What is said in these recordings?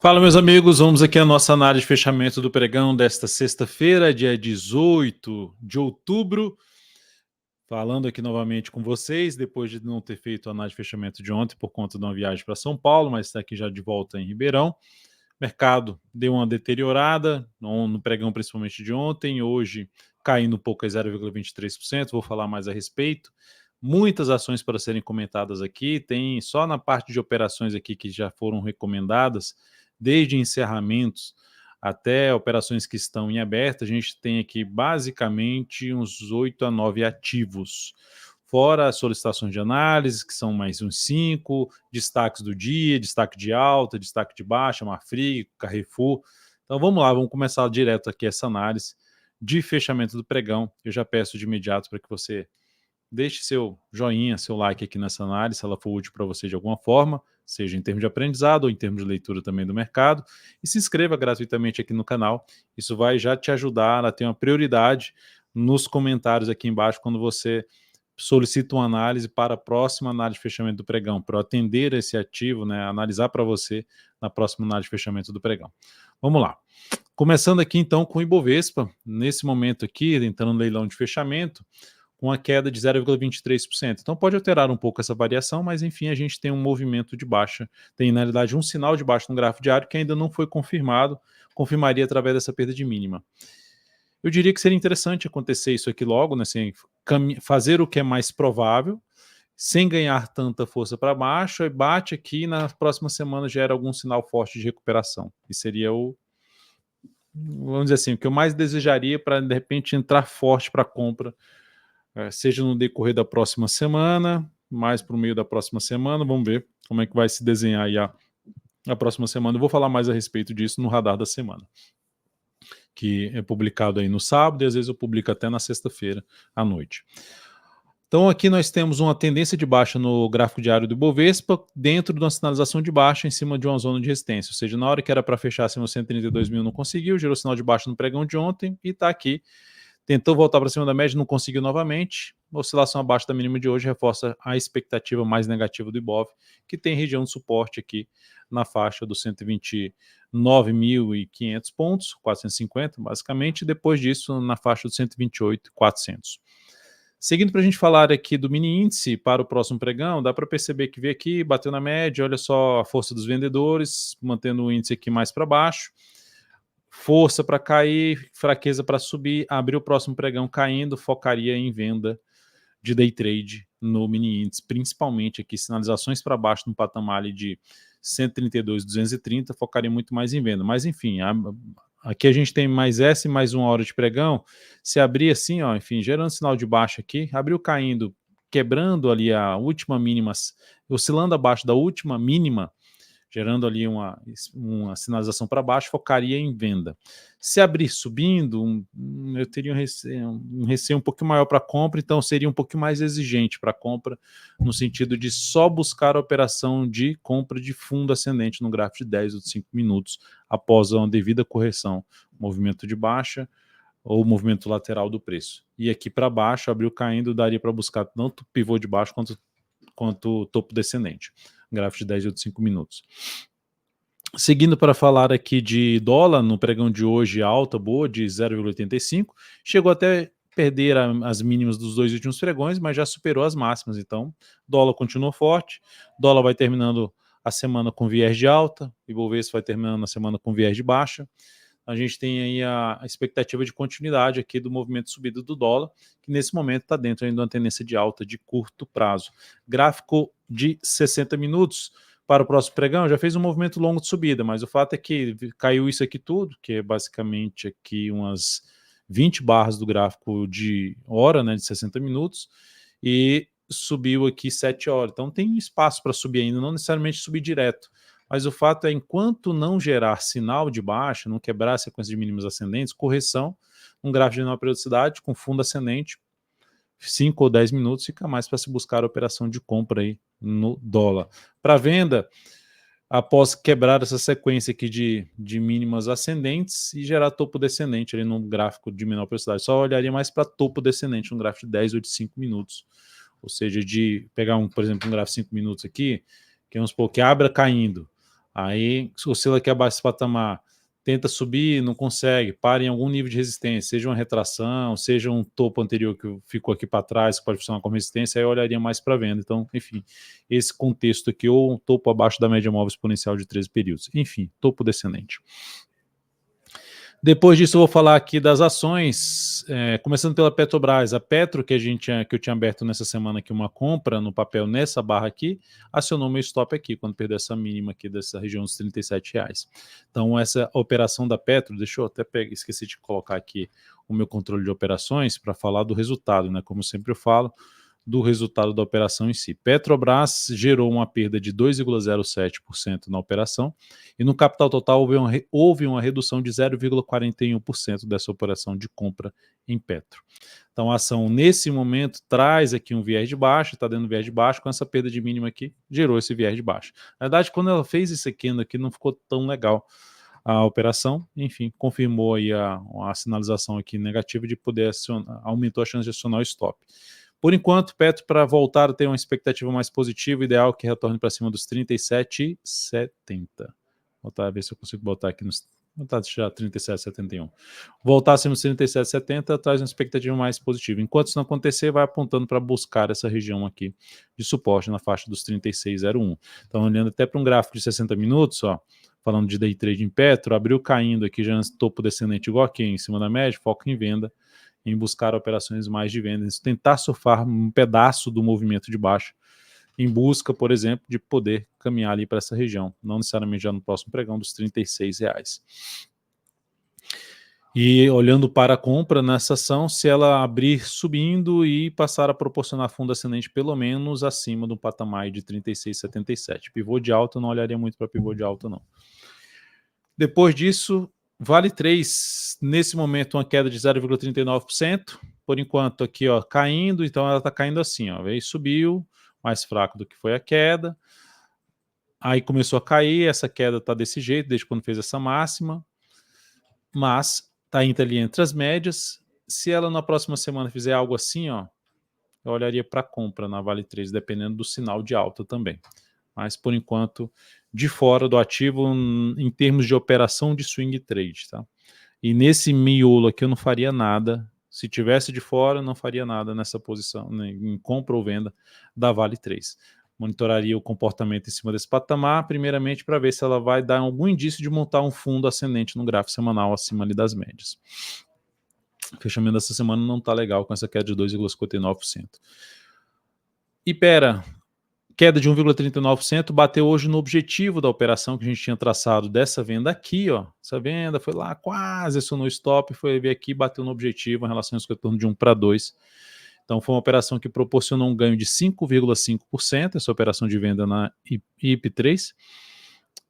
Fala, meus amigos, vamos aqui à nossa análise de fechamento do pregão desta sexta-feira, dia 18 de outubro. Falando aqui novamente com vocês, depois de não ter feito a análise de fechamento de ontem por conta de uma viagem para São Paulo, mas está aqui já de volta em Ribeirão. Mercado deu uma deteriorada no pregão, principalmente de ontem, hoje caindo um pouco a 0,23%, vou falar mais a respeito. Muitas ações para serem comentadas aqui, tem só na parte de operações aqui que já foram recomendadas, desde encerramentos até operações que estão em aberto, a gente tem aqui basicamente uns 8 a 9 ativos. Fora as solicitações de análise, que são mais uns 5, destaques do dia, destaque de alta, destaque de baixa, Marfrig, Carrefour. Então vamos lá, vamos começar direto aqui essa análise de fechamento do pregão. Eu já peço de imediato para que você deixe seu joinha, seu like aqui nessa análise, se ela for útil para você de alguma forma, seja em termos de aprendizado ou em termos de leitura também do mercado, e se inscreva gratuitamente aqui no canal. Isso vai já te ajudar a ter uma prioridade nos comentários aqui embaixo quando você solicita uma análise para a próxima análise de fechamento do pregão, para eu atender esse ativo, né, analisar para você na próxima análise de fechamento do pregão. Vamos lá. Começando aqui então com o Ibovespa, nesse momento aqui, entrando no leilão de fechamento, com a queda de 0,23%. Então pode alterar um pouco essa variação, mas enfim, a gente tem um movimento de baixa, tem na realidade um sinal de baixa no gráfico diário que ainda não foi confirmado, confirmaria através dessa perda de mínima. Eu diria que seria interessante acontecer isso aqui logo, né, assim, fazer o que é mais provável, sem ganhar tanta força para baixo, e bate aqui na próxima semana gera algum sinal forte de recuperação. E seria vamos dizer assim, o que eu mais desejaria para de repente entrar forte para a compra, seja no decorrer da próxima semana, mais para o meio da próxima semana, vamos ver como é que vai se desenhar aí a próxima semana. Eu vou falar mais a respeito disso no radar da semana, que é publicado aí no sábado e às vezes eu publico até na sexta-feira à noite. Então aqui nós temos uma tendência de baixa no gráfico diário do Ibovespa, dentro de uma sinalização de baixa em cima de uma zona de resistência, ou seja, na hora que era para fechar acima de 132 mil não conseguiu, gerou sinal de baixa no pregão de ontem e está aqui. Tentou voltar para cima da média, não conseguiu novamente. A oscilação abaixo da mínima de hoje reforça a expectativa mais negativa do Ibov, que tem região de suporte aqui na faixa dos 129.500 pontos, 450 basicamente, e depois disso na faixa dos 128.400. Seguindo para a gente falar aqui do mini índice para o próximo pregão, dá para perceber que veio aqui, bateu na média, olha só a força dos vendedores, mantendo o índice aqui mais para baixo. Força para cair, fraqueza para subir, abrir o próximo pregão caindo, focaria em venda de day trade no mini índice, principalmente aqui sinalizações para baixo no patamar ali de 132.230, focaria muito mais em venda. Mas enfim, aqui a gente tem mais essa e mais uma hora de pregão. Se abrir assim, ó, enfim, gerando sinal de baixa aqui, abriu caindo, quebrando ali a última mínima, oscilando abaixo da última mínima, gerando ali uma sinalização para baixo, focaria em venda. Se abrir subindo, eu teria um receio um pouco maior para compra, então seria um pouco mais exigente para compra, no sentido de só buscar a operação de compra de fundo ascendente no gráfico de 10 ou de 5 minutos, após uma devida correção, movimento de baixa ou movimento lateral do preço. E aqui para baixo, abriu caindo, daria para buscar tanto pivô de baixo quanto topo descendente, gráfico de 10 ou de 5 minutos. Seguindo para falar aqui de dólar, no pregão de hoje, alta boa de 0,85, chegou até perder as mínimas dos dois últimos pregões, mas já superou as máximas, então dólar continuou forte, dólar vai terminando a semana com viés de alta, Ibovespa vai terminando a semana com viés de baixa. A gente tem aí a expectativa de continuidade aqui do movimento de subida do dólar, que nesse momento está dentro ainda de uma tendência de alta de curto prazo. Gráfico de 60 minutos para o próximo pregão já fez um movimento longo de subida, mas o fato é que caiu isso aqui tudo, que é basicamente aqui umas 20 barras do gráfico de hora, né, de 60 minutos, e subiu aqui 7 horas. Então tem espaço para subir ainda, não necessariamente subir direto. Mas o fato é, enquanto não gerar sinal de baixa, não quebrar a sequência de mínimas ascendentes, correção, um gráfico de menor periodicidade com fundo ascendente, 5 ou 10 minutos, fica mais para se buscar a operação de compra aí no dólar. Para venda, após quebrar essa sequência aqui de mínimas ascendentes e gerar topo descendente ali no gráfico de menor periodicidade. Só olharia mais para topo descendente, no gráfico de 10 ou de 5 minutos. Ou seja, de pegar, por exemplo, um gráfico de 5 minutos aqui, que vamos supor que abra caindo, Aí oscila aqui abaixo desse patamar, tenta subir, não consegue, para em algum nível de resistência, seja uma retração, seja um topo anterior que ficou aqui para trás, que pode funcionar como resistência, aí eu olharia mais para venda. Então, enfim, esse contexto aqui, ou um topo abaixo da média móvel exponencial de 13 períodos. Enfim, topo descendente. Depois disso eu vou falar aqui das ações, começando pela Petrobras. A Petro, que eu tinha aberto nessa semana aqui uma compra no papel nessa barra aqui, acionou meu stop aqui, quando perdeu essa mínima aqui dessa região dos R$37. Então essa operação da Petro, deixa eu até esqueci de colocar aqui o meu controle de operações para falar do resultado, né? Como sempre eu falo, do resultado da operação em si. Petrobras gerou uma perda de 2,07% na operação e no capital total houve uma redução de 0,41% dessa operação de compra em Petro. Então a ação nesse momento traz aqui um viés de baixa, está dando viés de baixa, com essa perda de mínima aqui, gerou esse viés de baixa. Na verdade, quando ela fez esse candle aqui, não ficou tão legal a operação, enfim, confirmou aí a sinalização aqui negativa de poder acionar, aumentou a chance de acionar o stop. Por enquanto, Petro, para voltar a ter uma expectativa mais positiva, ideal que retorne para cima dos 37,70. Vou ver se eu consigo botar aqui nos... Vou botar já 37,71. Voltar acima dos 37,70 traz uma expectativa mais positiva. Enquanto isso não acontecer, vai apontando para buscar essa região aqui de suporte na faixa dos 36,01. Então, olhando até para um gráfico de 60 minutos, ó, falando de day trade em Petro, abriu caindo aqui já no topo descendente igual aqui em cima da média, foco em venda, em buscar operações mais de vendas, tentar surfar um pedaço do movimento de baixa, em busca, por exemplo, de poder caminhar ali para essa região, não necessariamente já no próximo pregão dos R$36. E olhando para a compra nessa ação, se ela abrir subindo e passar a proporcionar fundo ascendente pelo menos acima do patamar de 36,77. Pivô de alta, eu não olharia muito para pivô de alta, não. Depois disso, Vale 3, nesse momento uma queda de 0,39%, por enquanto aqui ó, caindo, então ela está caindo assim, ó, veio, subiu, mais fraco do que foi a queda, aí começou a cair, essa queda está desse jeito, desde quando fez essa máxima, mas está ali entre as médias, se ela na próxima semana fizer algo assim, ó, eu olharia para compra na Vale 3, dependendo do sinal de alta também. Mas por enquanto de fora do ativo em termos de operação de swing trade, tá? E nesse miolo aqui eu não faria nada, se tivesse de fora não faria nada nessa posição, né, em compra ou venda da Vale 3. Monitoraria o comportamento em cima desse patamar, primeiramente para ver se ela vai dar algum indício de montar um fundo ascendente no gráfico semanal acima ali das médias. O fechamento dessa semana não está legal com essa queda de 2,59%. Ipera, queda de 1,39%, bateu hoje no objetivo da operação que a gente tinha traçado dessa venda aqui, ó. Essa venda foi lá, quase acionou stop, foi ver aqui, bateu no objetivo em relação ao retorno de 1 para 2. Então foi uma operação que proporcionou um ganho de 5,5%, essa operação de venda na IP3,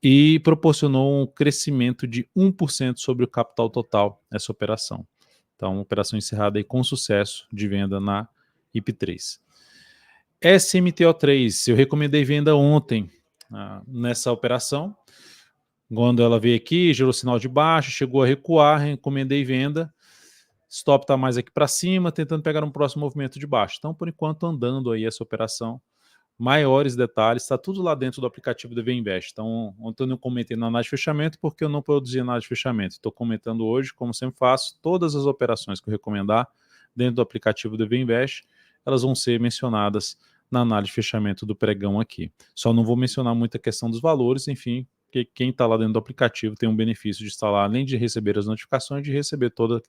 e proporcionou um crescimento de 1% sobre o capital total, essa operação. Então, uma operação encerrada aí com sucesso de venda na IP3. SMTO3, eu recomendei venda ontem nessa operação, quando ela veio aqui, gerou sinal de baixa, chegou a recuar, recomendei venda, stop está mais aqui para cima, tentando pegar um próximo movimento de baixa. Então, por enquanto, andando aí essa operação, maiores detalhes, está tudo lá dentro do aplicativo do VInvest. Então, ontem eu não comentei na análise de fechamento, porque eu não produzi análise de fechamento. Estou comentando hoje, como sempre faço, todas as operações que eu recomendar dentro do aplicativo do VInvest, elas vão ser mencionadas na análise de fechamento do pregão aqui. Só não vou mencionar muito a questão dos valores, enfim, porque quem está lá dentro do aplicativo tem um benefício de estar lá, além de receber as notificações, de receber toda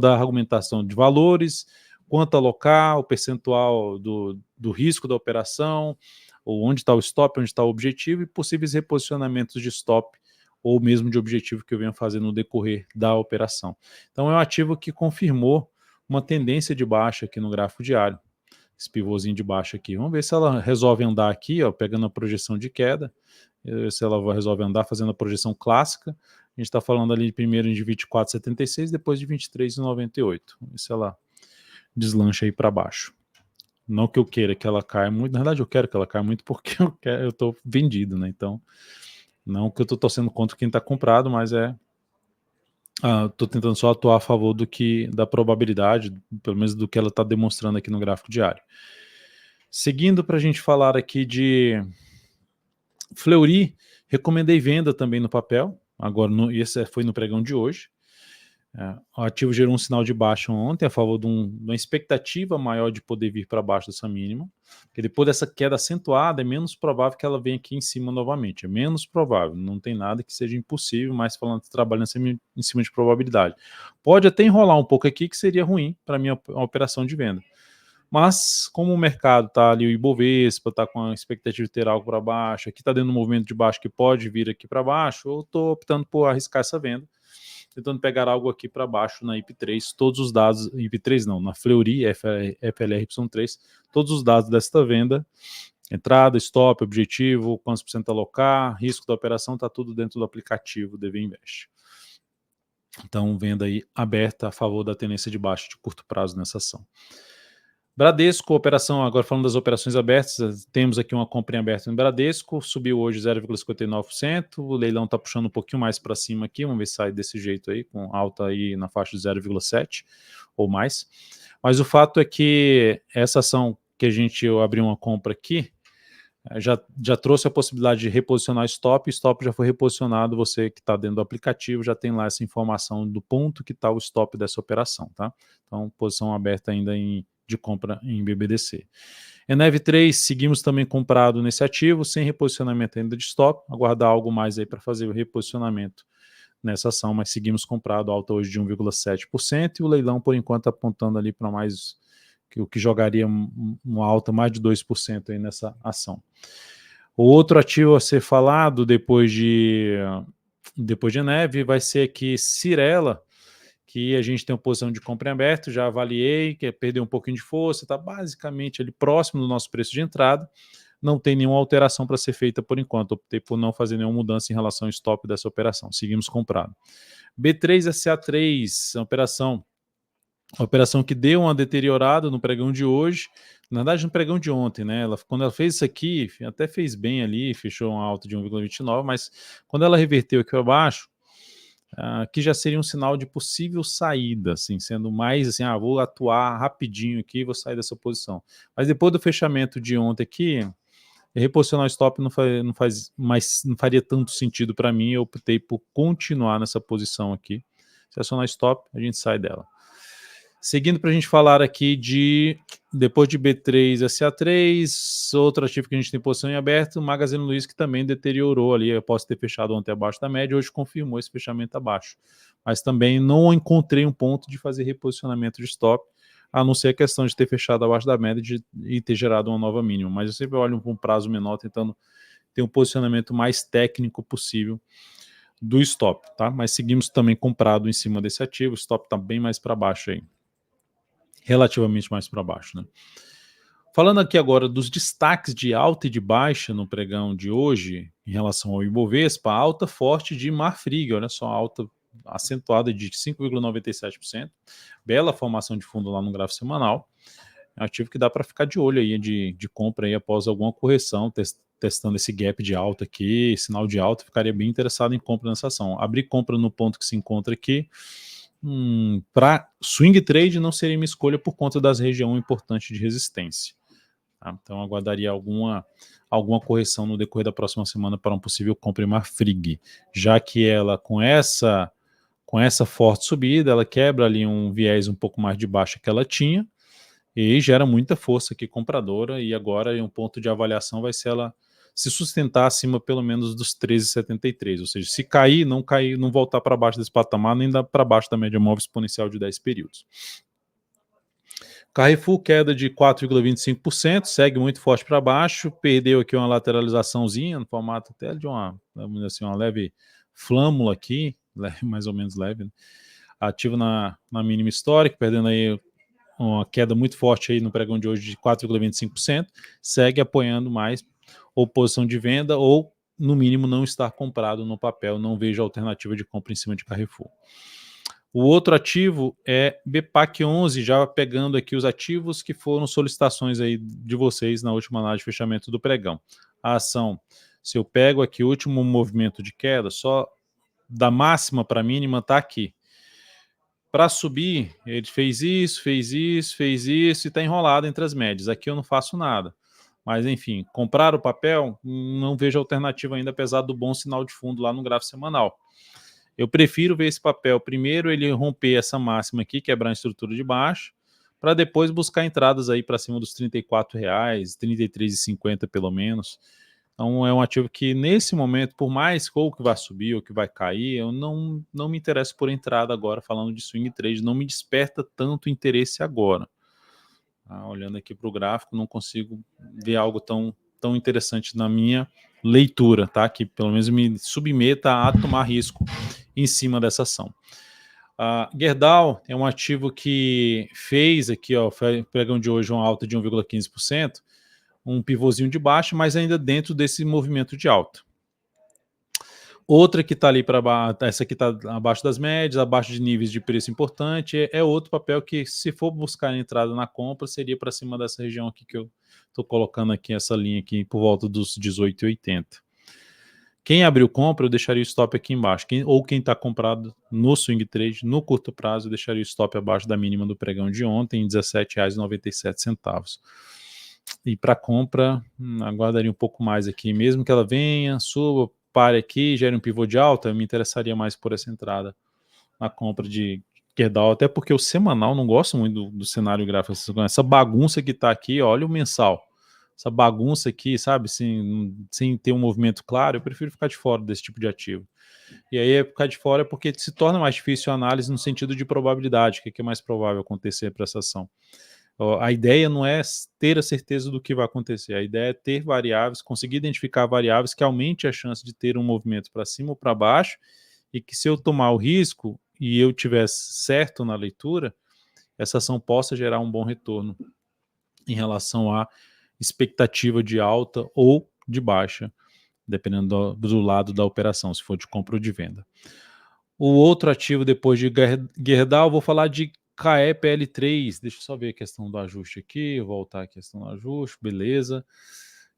a argumentação de valores, quanto alocar, o percentual do risco da operação, ou onde está o stop, onde está o objetivo, e possíveis reposicionamentos de stop ou mesmo de objetivo que eu venho fazendo no decorrer da operação. Então é um ativo que confirmou uma tendência de baixa aqui no gráfico diário, esse pivôzinho de baixa aqui. Vamos ver se ela resolve andar aqui, ó, pegando a projeção de queda, se ela resolve andar fazendo a projeção clássica. A gente está falando ali primeiro de 24,76, depois de 23,98. Vamos ver se ela deslancha aí para baixo. Não que eu queira que ela caia muito, na verdade eu quero que ela caia muito porque eu estou vendido, né? Então, não que eu estou torcendo contra quem está comprado, mas estou tentando só atuar a favor da probabilidade, pelo menos do que ela está demonstrando aqui no gráfico diário. Seguindo para a gente falar aqui de Fleury, Recomendei venda também no papel, agora esse foi no pregão de hoje. O ativo gerou um sinal de baixa ontem a favor de uma expectativa maior de poder vir para baixo dessa mínima, porque depois dessa queda acentuada é menos provável que ela venha aqui em cima novamente, é menos provável, não tem nada que seja impossível, mas trabalhando em cima de probabilidade. Pode até enrolar um pouco aqui, que seria ruim para a minha operação de venda. Mas, como o mercado está ali, o Ibovespa está com a expectativa de ter algo para baixo, aqui está dando um movimento de baixo que pode vir aqui para baixo, eu estou optando por arriscar essa venda, tentando pegar algo aqui para baixo na IP3, todos os dados, IP3 não, na Fleury, FLRY3, todos os dados desta venda, entrada, stop, objetivo, quantos por cento alocar, risco da operação, está tudo dentro do aplicativo DV Invest. Então, venda aí aberta a favor da tendência de baixa de curto prazo nessa ação. Bradesco, operação, agora falando das operações abertas, temos aqui uma compra em aberto no Bradesco, subiu hoje 0,59%, o leilão está puxando um pouquinho mais para cima aqui, vamos ver se sai desse jeito aí, com alta aí na faixa de 0,7% ou mais. Mas o fato é que essa ação que eu abri uma compra aqui, já trouxe a possibilidade de reposicionar stop já foi reposicionado, você que está dentro do aplicativo já tem lá essa informação do ponto que está o stop dessa operação, tá? Então, posição aberta ainda de compra em BBDC. Enev3, seguimos também comprado nesse ativo, sem reposicionamento ainda de stop, aguardar algo mais aí para fazer o reposicionamento nessa ação, mas seguimos comprado, alta hoje de 1,7%, e o leilão, por enquanto, apontando ali para mais, o que jogaria uma alta mais de 2% aí nessa ação. O outro ativo a ser falado depois de Enev vai ser aqui Cyrela, que a gente tem uma posição de compra em aberto, já avaliei, que perdeu um pouquinho de força, está basicamente ali próximo do nosso preço de entrada, não tem nenhuma alteração para ser feita por enquanto, optei por não fazer nenhuma mudança em relação ao stop dessa operação, seguimos comprado. B3SA3, a operação que deu uma deteriorada no pregão de hoje, na verdade no pregão de ontem, né? Quando ela fez isso aqui, até fez bem ali, fechou uma alta de 1,29, mas quando ela reverteu aqui para baixo, que já seria um sinal de possível saída, assim, sendo mais assim, vou atuar rapidinho aqui, vou sair dessa posição. Mas depois do fechamento de ontem aqui, reposicionar o stop não faria tanto sentido para mim, eu optei por continuar nessa posição aqui. Se acionar stop, a gente sai dela. Seguindo para a gente falar aqui depois de B3SA3, outro ativo que a gente tem posição em aberto, o Magazine Luiza, que também deteriorou ali, após ter fechado ontem abaixo da média, hoje confirmou esse fechamento abaixo. Mas também não encontrei um ponto de fazer reposicionamento de stop, a não ser a questão de ter fechado abaixo da média e ter gerado uma nova mínima. Mas eu sempre olho para um prazo menor, tentando ter um posicionamento mais técnico possível do stop, tá? Mas seguimos também comprado em cima desse ativo, o stop está bem mais para baixo aí. Relativamente mais para baixo, né? Falando aqui agora dos destaques de alta e de baixa no pregão de hoje, em relação ao Ibovespa, alta forte de Marfrig, olha só, alta acentuada de 5,97%, bela formação de fundo lá no gráfico semanal, é um ativo que dá para ficar de olho aí de compra aí após alguma correção, testando esse gap de alta aqui, sinal de alta, ficaria bem interessado em compra nessa ação. Abrir compra no ponto que se encontra aqui, para swing trade não seria minha escolha por conta das regiões importantes de resistência. Tá? Então aguardaria alguma correção no decorrer da próxima semana para um possível compra em Marfrig, já que ela com essa forte subida, ela quebra ali um viés um pouco mais de baixa que ela tinha e gera muita força aqui compradora, e agora um ponto de avaliação vai ser ela se sustentar acima pelo menos dos 13,73, ou seja, se cair, não voltar para baixo desse patamar, nem para baixo da média móvel exponencial de 10 períodos. Carrefour, queda de 4,25%, segue muito forte para baixo, perdeu aqui uma lateralizaçãozinha, no formato até de uma leve flâmula aqui, mais ou menos leve, né? Ativo na mínima histórica, perdendo aí uma queda muito forte aí no pregão de hoje de 4,25%, segue apoiando mais ou posição de venda ou, no mínimo, não estar comprado no papel, não vejo alternativa de compra em cima de Carrefour. O outro ativo é BPAC 11, já pegando aqui os ativos que foram solicitações aí de vocês na última análise de fechamento do pregão. A ação, se eu pego aqui o último movimento de queda, só da máxima para a mínima está aqui. Para subir, ele fez isso e está enrolado entre as médias. Aqui eu não faço nada. Mas, enfim, comprar o papel, não vejo alternativa ainda, apesar do bom sinal de fundo lá no gráfico semanal. Eu prefiro ver esse papel, primeiro ele romper essa máxima aqui, quebrar a estrutura de baixo, para depois buscar entradas aí para cima dos R$ 34, R$ 33,50 pelo menos. Então é um ativo que nesse momento, por mais ou que vai subir ou que vai cair, eu não me interesso por entrada agora, falando de swing trade, não me desperta tanto interesse agora. Olhando aqui para o gráfico, não consigo ver algo tão interessante na minha leitura, tá? Que pelo menos me submeta a tomar risco em cima dessa ação. Gerdau é um ativo que fez aqui, ó, pregão de hoje uma alta de 1,15%, um pivôzinho de baixo, mas ainda dentro desse movimento de alta. Outra que está ali para baixo, essa aqui está abaixo das médias, abaixo de níveis de preço importante, é outro papel que, se for buscar entrada na compra, seria para cima dessa região aqui que eu estou colocando aqui, essa linha aqui por volta dos 18,80. Quem abriu compra, eu deixaria o stop aqui embaixo. Quem está comprado no swing trade, no curto prazo, eu deixaria o stop abaixo da mínima do pregão de ontem, em R$ 17,97. E para compra, aguardaria um pouco mais aqui, mesmo que ela venha, suba, pare aqui, gere um pivô de alta, eu me interessaria mais por essa entrada na compra de Gerdau, até porque o semanal não gosto muito do cenário gráfico, essa bagunça que está aqui, olha o mensal, essa bagunça aqui, sabe, sem ter um movimento claro, eu prefiro ficar de fora desse tipo de ativo. E aí ficar de fora é porque se torna mais difícil a análise no sentido de probabilidade, o que é mais provável acontecer para essa ação. A ideia não é ter a certeza do que vai acontecer, a ideia é ter variáveis, conseguir identificar variáveis que aumente a chance de ter um movimento para cima ou para baixo, e que se eu tomar o risco e eu tiver certo na leitura, essa ação possa gerar um bom retorno em relação à expectativa de alta ou de baixa, dependendo do lado da operação, se for de compra ou de venda. O outro ativo depois de Gerdau, vou falar de KEPL3, deixa eu só ver a questão do ajuste aqui, voltar a questão do ajuste, beleza.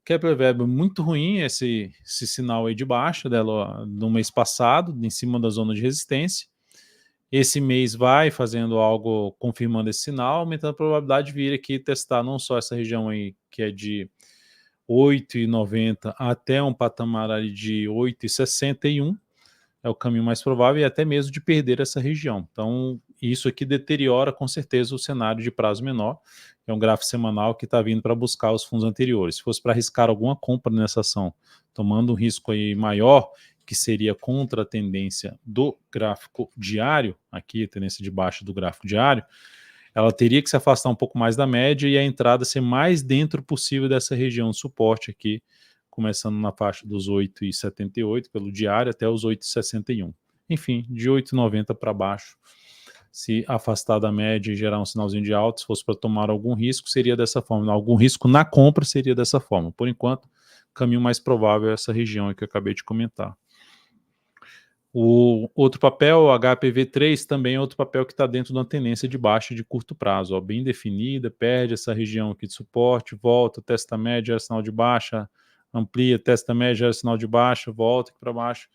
Kepler muito ruim esse sinal aí de baixa dela no mês passado, em cima da zona de resistência. Esse mês vai fazendo algo confirmando esse sinal, aumentando a probabilidade de vir aqui testar não só essa região aí que é de 8,90 até um patamar ali de 8,61, é o caminho mais provável, e até mesmo de perder essa região. Então, isso aqui deteriora com certeza o cenário de prazo menor, é um gráfico semanal que está vindo para buscar os fundos anteriores. Se fosse para arriscar alguma compra nessa ação, tomando um risco aí maior, que seria contra a tendência do gráfico diário, aqui a tendência de baixa do gráfico diário, ela teria que se afastar um pouco mais da média e a entrada ser mais dentro possível dessa região de suporte aqui, começando na faixa dos 8,78 pelo diário até os 8,61. Enfim, de 8,90 para baixo, se afastar da média e gerar um sinalzinho de alta, se fosse para tomar algum risco, seria dessa forma. Algum risco na compra seria dessa forma. Por enquanto, o caminho mais provável é essa região que eu acabei de comentar. O outro papel, o HPV3, também é outro papel que está dentro de uma tendência de baixa de curto prazo, ó, bem definida, perde essa região aqui de suporte, volta, testa média, gera sinal de baixa, amplia, testa média, gera sinal de baixa, volta aqui para baixo.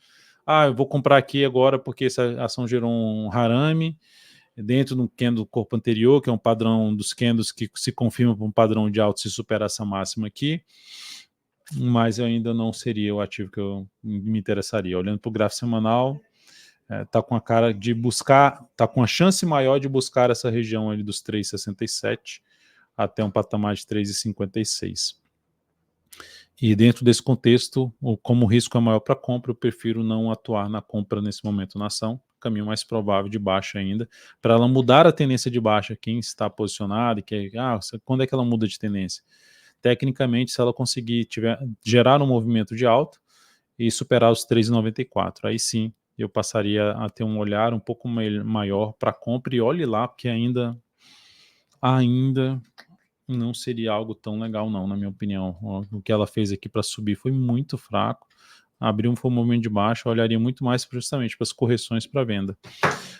Eu vou comprar aqui agora porque essa ação gerou um harame dentro do candle do corpo anterior, que é um padrão dos candles que se confirma para um padrão de alta se superar essa máxima aqui, mas ainda não seria o ativo que eu me interessaria. Olhando para o gráfico semanal, está com a cara de buscar, está com a chance maior de buscar essa região ali dos 3,67 até um patamar de 3,56. E dentro desse contexto, como o risco é maior para compra, eu prefiro não atuar na compra nesse momento na ação, caminho mais provável de baixa ainda, para ela mudar a tendência de baixa, quem está posicionado, quando é que ela muda de tendência? Tecnicamente, se ela conseguir gerar um movimento de alta e superar os 3,94, aí sim eu passaria a ter um olhar um pouco maior para compra, e olhe lá, porque ainda não seria algo tão legal não, na minha opinião. O que ela fez aqui para subir foi muito fraco, abriu um movimento de baixa, eu olharia muito mais justamente para as correções para venda.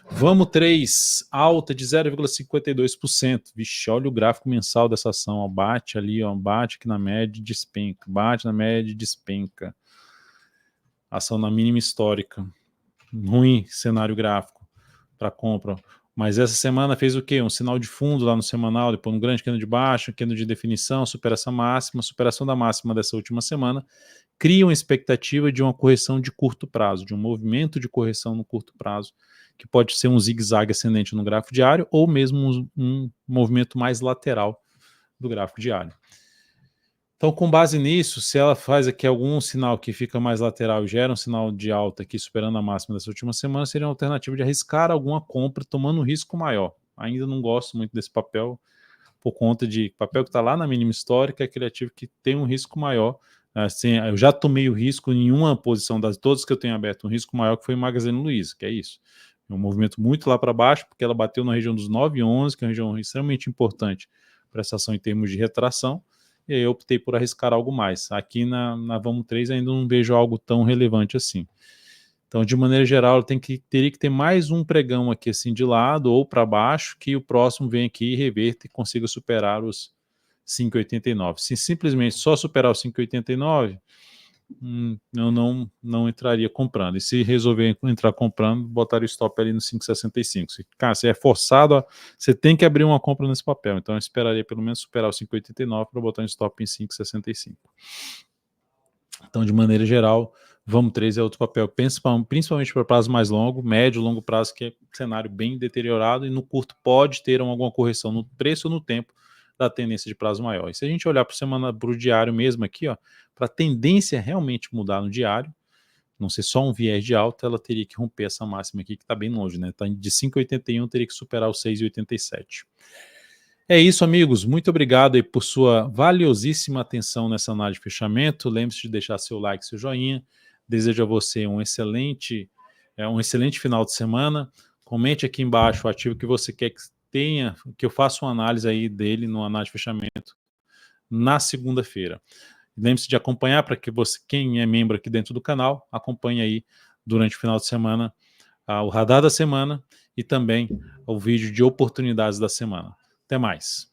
Vamos 3, alta de 0,52%. Vixe, olha o gráfico mensal dessa ação, ó, bate ali, ó, bate aqui na média e despenca, bate na média e despenca. Ação na mínima histórica. Ruim cenário gráfico para compra. Mas essa semana fez o quê? Um sinal de fundo lá no semanal, depois um grande candle de baixo, um candle de definição, supera essa máxima, superação da máxima dessa última semana, cria uma expectativa de uma correção de curto prazo, de um movimento de correção no curto prazo, que pode ser um zigue-zague ascendente no gráfico diário ou mesmo um movimento mais lateral do gráfico diário. Então, com base nisso, se ela faz aqui algum sinal que fica mais lateral e gera um sinal de alta aqui superando a máxima dessa última semana, seria uma alternativa de arriscar alguma compra tomando um risco maior. Ainda não gosto muito desse papel, por conta de papel que está lá na mínima histórica, é aquele ativo que tem um risco maior. Assim, eu já tomei o risco em uma posição das todas que eu tenho aberto, um risco maior que foi o Magazine Luiza, que é isso. Um movimento muito lá para baixo, porque ela bateu na região dos 9,11, que é uma região extremamente importante para essa ação em termos de retração, e aí eu optei por arriscar algo mais. Aqui na Vamos 3 ainda não vejo algo tão relevante assim. Então, de maneira geral, teria que ter mais um pregão aqui assim de lado ou para baixo, que o próximo venha aqui e reverta e consiga superar os 5,89. Se simplesmente só superar os 5,89, eu não entraria comprando. E se resolver entrar comprando, botaria o stop ali no 5,65. Cara, se é forçado, você tem que abrir uma compra nesse papel. Então eu esperaria pelo menos superar o 5,89 para botar um stop em 5,65. Então, de maneira geral, Vamos 3 é outro papel, principalmente para prazo mais longo, médio, longo prazo, que é cenário bem deteriorado, e no curto pode ter alguma correção no preço ou no tempo da tendência de prazo maior. E se a gente olhar para o diário mesmo aqui, para a tendência realmente mudar no diário, não ser só um viés de alta, ela teria que romper essa máxima aqui, que está bem longe, né? Tá de 5,81, teria que superar os 6,87. É isso, amigos. Muito obrigado aí por sua valiosíssima atenção nessa análise de fechamento. Lembre-se de deixar seu like, seu joinha. Desejo a você um excelente final de semana. Comente aqui embaixo o ativo que você quer que tenha, que eu faça uma análise aí dele no análise de fechamento na segunda-feira. Lembre-se de acompanhar para que você, quem é membro aqui dentro do canal, acompanhe aí durante o final de semana o radar da semana e também o vídeo de oportunidades da semana. Até mais.